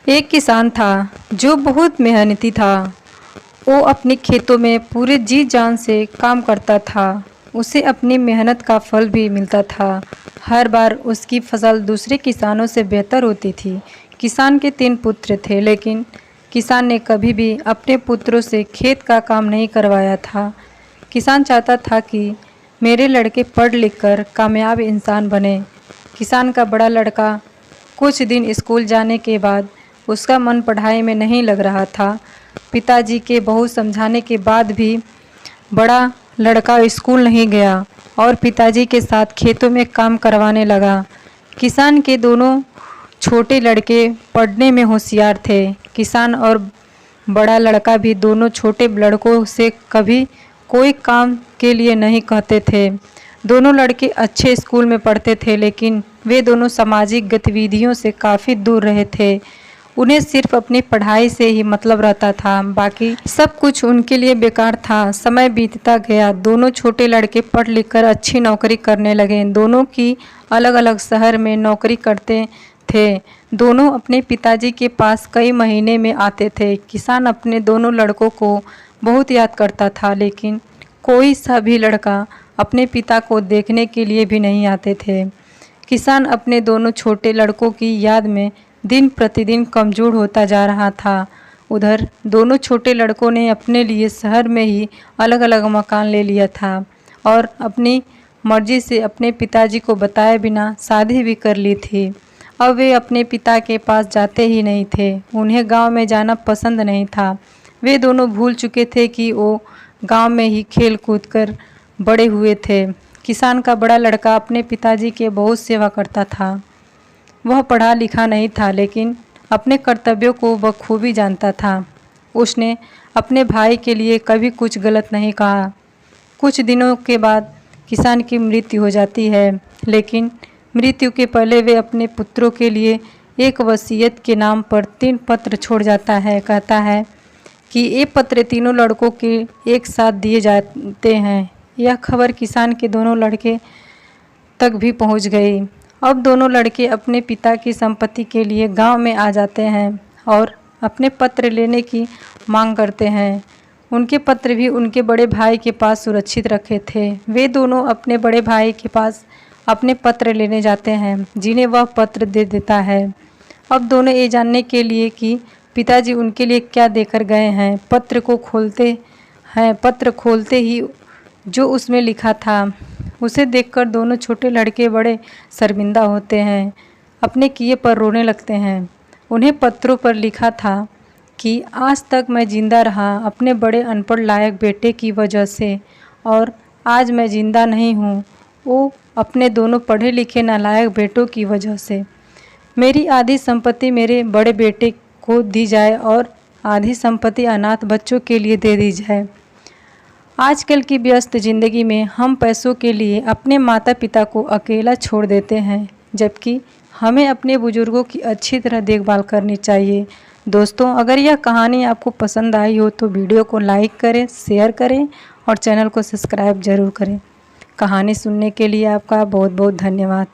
एक किसान था जो बहुत मेहनती था। वो अपने खेतों में पूरे जी जान से काम करता था। उसे अपनी मेहनत का फल भी मिलता था। हर बार उसकी फसल दूसरे किसानों से बेहतर होती थी। किसान के 3 पुत्र थे, लेकिन किसान ने कभी भी अपने पुत्रों से खेत का काम नहीं करवाया था। किसान चाहता था कि मेरे लड़के पढ़ लिख कर कामयाब इंसान बने। किसान का बड़ा लड़का कुछ दिन स्कूल जाने के बाद उसका मन पढ़ाई में नहीं लग रहा था। पिताजी के बहुत समझाने के बाद भी बड़ा लड़का स्कूल नहीं गया और पिताजी के साथ खेतों में काम करवाने लगा। किसान के दोनों छोटे लड़के पढ़ने में होशियार थे। किसान और बड़ा लड़का भी दोनों छोटे लड़कों से कभी कोई काम के लिए नहीं कहते थे। दोनों लड़के अच्छे स्कूल में पढ़ते थे, लेकिन वे दोनों सामाजिक गतिविधियों से काफ़ी दूर रहे थे। उन्हें सिर्फ अपनी पढ़ाई से ही मतलब रहता था, बाकी सब कुछ उनके लिए बेकार था। समय बीतता गया, दोनों छोटे लड़के पढ़ लिख कर अच्छी नौकरी करने लगे। दोनों की अलग अलग शहर में नौकरी करते थे। दोनों अपने पिताजी के पास कई महीने में आते थे। किसान अपने दोनों लड़कों को बहुत याद करता था, लेकिन कोई सा भी लड़का अपने पिता को देखने के लिए भी नहीं आते थे। किसान अपने दोनों छोटे लड़कों की याद में दिन प्रतिदिन कमज़ोर होता जा रहा था। उधर दोनों छोटे लड़कों ने अपने लिए शहर में ही अलग अलग मकान ले लिया था और अपनी मर्जी से अपने पिताजी को बताए बिना शादी भी कर ली थी। अब वे अपने पिता के पास जाते ही नहीं थे। उन्हें गांव में जाना पसंद नहीं था। वे दोनों भूल चुके थे कि वो गांव में ही खेल कूद कर बड़े हुए थे। किसान का बड़ा लड़का अपने पिताजी के बहुत सेवा करता था। वह पढ़ा लिखा नहीं था, लेकिन अपने कर्तव्यों को बखूबी जानता था। उसने अपने भाई के लिए कभी कुछ गलत नहीं कहा। कुछ दिनों के बाद किसान की मृत्यु हो जाती है, लेकिन मृत्यु के पहले वे अपने पुत्रों के लिए एक वसीयत के नाम पर 3 पत्र छोड़ जाता है। कहता है कि ये पत्र तीनों लड़कों के एक साथ दिए जाते हैं। यह खबर किसान के दोनों लड़के तक भी पहुंच गई। अब दोनों लड़के अपने पिता की संपत्ति के लिए गांव में आ जाते हैं और अपने पत्र लेने की मांग करते हैं। उनके पत्र भी उनके बड़े भाई के पास सुरक्षित रखे थे। वे दोनों अपने बड़े भाई के पास अपने पत्र लेने जाते हैं, जिन्हें वह पत्र दे देता है। अब दोनों ये जानने के लिए कि पिताजी उनके लिए क्या देकर गए हैं, पत्र को खोलते हैं। पत्र खोलते ही जो उसमें लिखा था, उसे देखकर दोनों छोटे लड़के बड़े शर्मिंदा होते हैं, अपने किए पर रोने लगते हैं। उन्हें पत्रों पर लिखा था कि आज तक मैं जिंदा रहा अपने बड़े अनपढ़ लायक बेटे की वजह से, और आज मैं जिंदा नहीं हूँ वो अपने दोनों पढ़े लिखे नालायक बेटों की वजह से। मेरी आधी संपत्ति मेरे बड़े बेटे को दी जाए और आधी संपत्ति अनाथ बच्चों के लिए दे दी जाए। आजकल की व्यस्त ज़िंदगी में हम पैसों के लिए अपने माता पिता को अकेला छोड़ देते हैं, जबकि हमें अपने बुजुर्गों की अच्छी तरह देखभाल करनी चाहिए। दोस्तों, अगर यह कहानी आपको पसंद आई हो तो वीडियो को लाइक करें, शेयर करें और चैनल को सब्सक्राइब ज़रूर करें। कहानी सुनने के लिए आपका बहुत बहुत धन्यवाद।